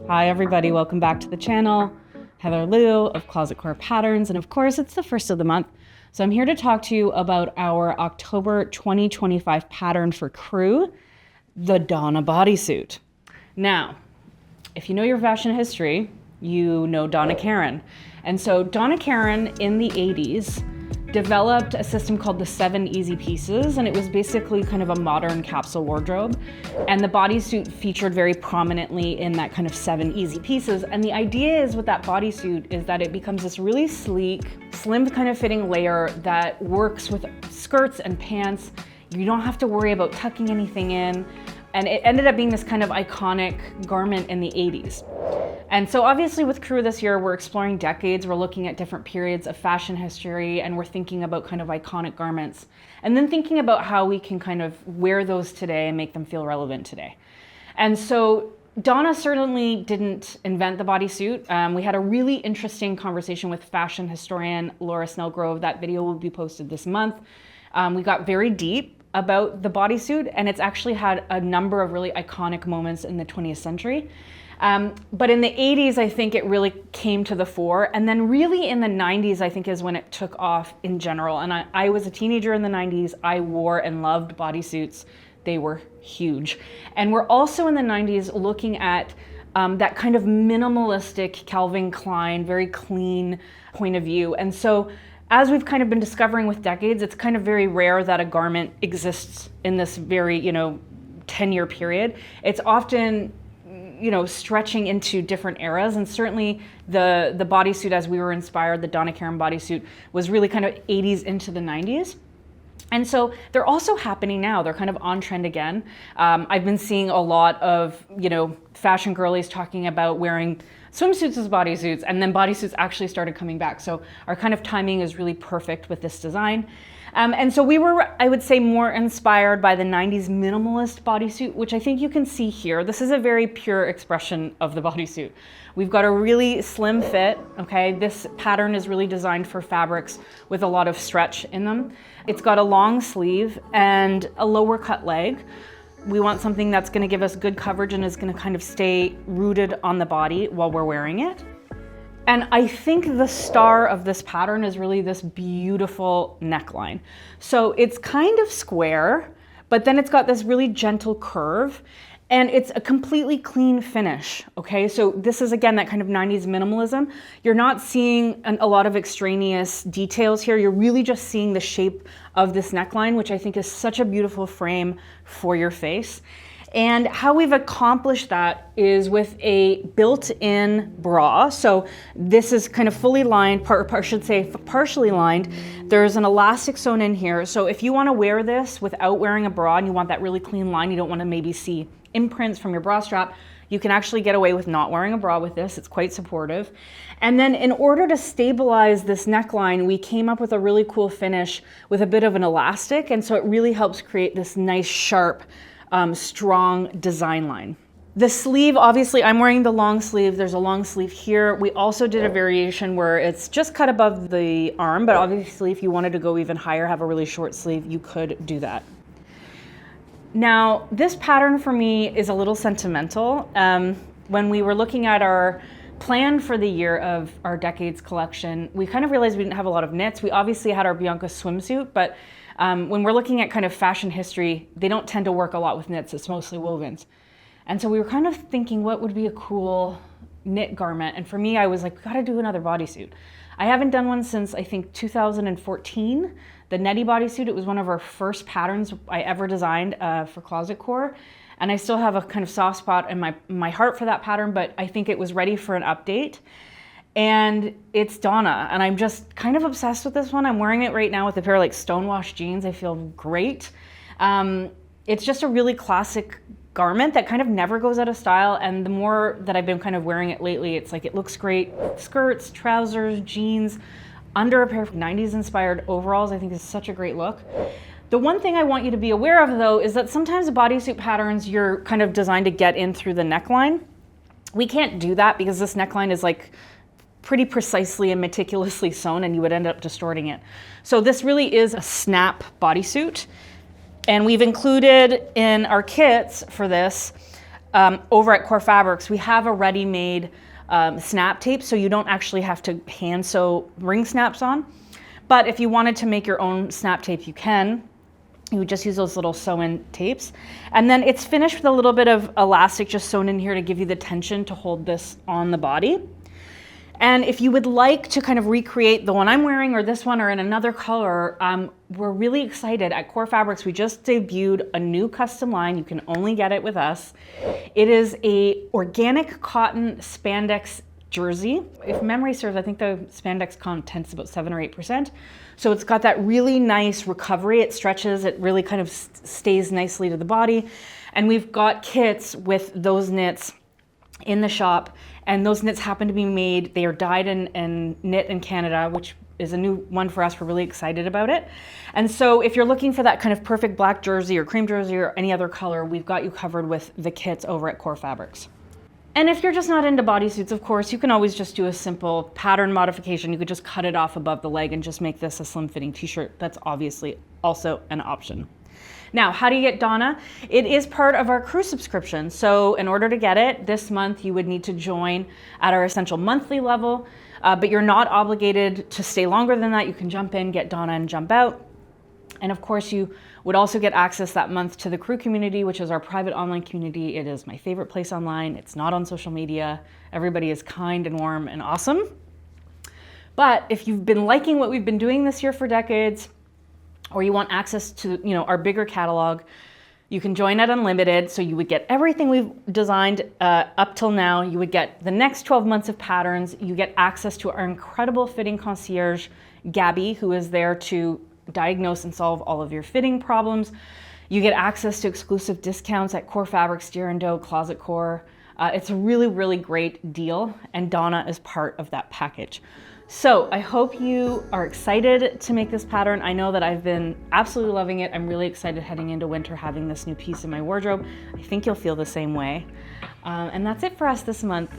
Hi everybody, welcome back to the channel. Heather Liu of Closet Core Patterns, and of course it's the first of the month. So I'm here to talk to you about our October 2025 pattern for crew, the Donna bodysuit. Now, if you know your fashion history, you know Donna Karan. And so Donna Karan in the 80s developed a system called the 7 Easy Pieces, and it was basically kind of a modern capsule wardrobe. And the bodysuit featured very prominently in that kind of 7 Easy Pieces. And the idea is with that bodysuit is that it becomes this really sleek, slim kind of fitting layer that works with skirts and pants. You don't have to worry about tucking anything in. And it ended up being this kind of iconic garment in the 80s. And so obviously with Crew this year, we're exploring decades, we're looking at different periods of fashion history, and we're thinking about kind of iconic garments. And then thinking about how we can kind of wear those today and make them feel relevant today. And so Donna certainly didn't invent the bodysuit. We had a really interesting conversation with fashion historian Laura Snellgrove. That video will be posted this month. We got very deep about the bodysuit, and it's actually had a number of really iconic moments in the 20th century. But in the 80s, I think it really came to the fore. And then really in the 90s, I think is when it took off in general. And I was a teenager in the 90s. I wore and loved bodysuits. They were huge. And we're also in the 90s looking at that kind of minimalistic Calvin Klein, very clean point of view. And so as we've kind of been discovering with decades, it's kind of very rare that a garment exists in this very, 10-year period. It's often, stretching into different eras. And certainly the bodysuit, as we were inspired, the Donna Karan bodysuit, was really kind of 80s into the 90s. And so they're also happening now. They're kind of on trend again. I've been seeing a lot of, fashion girlies talking about wearing swimsuits as bodysuits, and then bodysuits actually started coming back. So our kind of timing is really perfect with this design. And so we were, I would say, more inspired by the 90s minimalist bodysuit, which I think you can see here. This is a very pure expression of the bodysuit. We've got a really slim fit, okay? This pattern is really designed for fabrics with a lot of stretch in them. It's got a long sleeve and a lower cut leg. We want something that's gonna give us good coverage and is gonna kind of stay rooted on the body while we're wearing it. And I think the star of this pattern is really this beautiful neckline. So it's kind of square, but then it's got this really gentle curve, and it's a completely clean finish, okay? So this is, again, that kind of 90s minimalism. You're not seeing a lot of extraneous details here. You're really just seeing the shape of this neckline, which I think is such a beautiful frame for your face. And how we've accomplished that is with a built-in bra. So this is kind of fully lined, I should say partially lined. There's an elastic sewn in here. So if you want to wear this without wearing a bra and you want that really clean line, you don't want to maybe see imprints from your bra strap, you can actually get away with not wearing a bra with this. It's quite supportive. And then in order to stabilize this neckline, we came up with a really cool finish with a bit of an elastic. And so it really helps create this nice, sharp, strong design line. The sleeve, obviously I'm wearing the long sleeve. There's a long sleeve here. We also did a variation where it's just cut above the arm, but obviously if you wanted to go even higher, have a really short sleeve, you could do that. Now, this pattern for me is a little sentimental. When we were looking at our plan for the year of our Decades collection, we kind of realized we didn't have a lot of knits. We obviously had our Bianca swimsuit, but when we're looking at kind of fashion history, they don't tend to work a lot with knits. It's mostly wovens. And so we were kind of thinking what would be a cool knit garment. And for me, I was like, we gotta do another bodysuit. I haven't done one since I think 2014. The Nettie bodysuit, it was one of our first patterns I ever designed for Closet Core. And I still have a kind of soft spot in my heart for that pattern, but I think it was ready for an update. And it's Donna, and I'm just kind of obsessed with this one. I'm wearing it right now with a pair of like stonewashed jeans. I feel great. It's just a really classic garment that kind of never goes out of style, and the more that I've been kind of wearing it lately, it's like it looks great. Skirts, trousers, jeans, under a pair of 90s inspired overalls, I think is such a great look. The one thing I want you to be aware of though is that sometimes the bodysuit patterns you're kind of designed to get in through the neckline. We can't do that because this neckline is like pretty precisely and meticulously sewn, and you would end up distorting it. So this really is a snap bodysuit. And we've included in our kits for this, over at Core Fabrics, we have a ready-made snap tape, so you don't actually have to hand sew ring snaps on. But if you wanted to make your own snap tape, you can. You would just use those little sew-in tapes. And then it's finished with a little bit of elastic just sewn in here to give you the tension to hold this on the body. And if you would like to kind of recreate the one I'm wearing or this one or in another color, we're really excited. At Core Fabrics, we just debuted a new custom line. You can only get it with us. It is a organic cotton spandex jersey. If memory serves, I think the spandex content's about 7 or 8%. So it's got that really nice recovery. It stretches, it really kind of stays nicely to the body. And we've got kits with those knits in the shop, and those knits happen to be made, they are dyed and knit in Canada, which is a new one for us. We're really excited about it. And so if you're looking for that kind of perfect black jersey or cream jersey or any other color, we've got you covered with the kits over at Core Fabrics. And if you're just not into bodysuits, of course, you can always just do a simple pattern modification. You could just cut it off above the leg and just make this a slim fitting t-shirt. That's obviously also an option. Now, how do you get Donna? It is part of our crew subscription. So in order to get it this month, you would need to join at our essential monthly level, but you're not obligated to stay longer than that. You can jump in, get Donna, and jump out. And of course, you would also get access that month to the crew community, which is our private online community. It is my favorite place online. It's not on social media. Everybody is kind and warm and awesome. But if you've been liking what we've been doing this year for decades, or you want access to, our bigger catalog, you can join at Unlimited. So you would get everything we've designed up till now. You would get the next 12 months of patterns. You get access to our incredible fitting concierge, Gabby, who is there to diagnose and solve all of your fitting problems. You get access to exclusive discounts at Core Fabrics, Deer & Doe, Closet Core. It's a really, really great deal, and Donna is part of that package. So I hope you are excited to make this pattern. I know that I've been absolutely loving it. I'm really excited heading into winter, having this new piece in my wardrobe. I think you'll feel the same way. And that's it for us this month.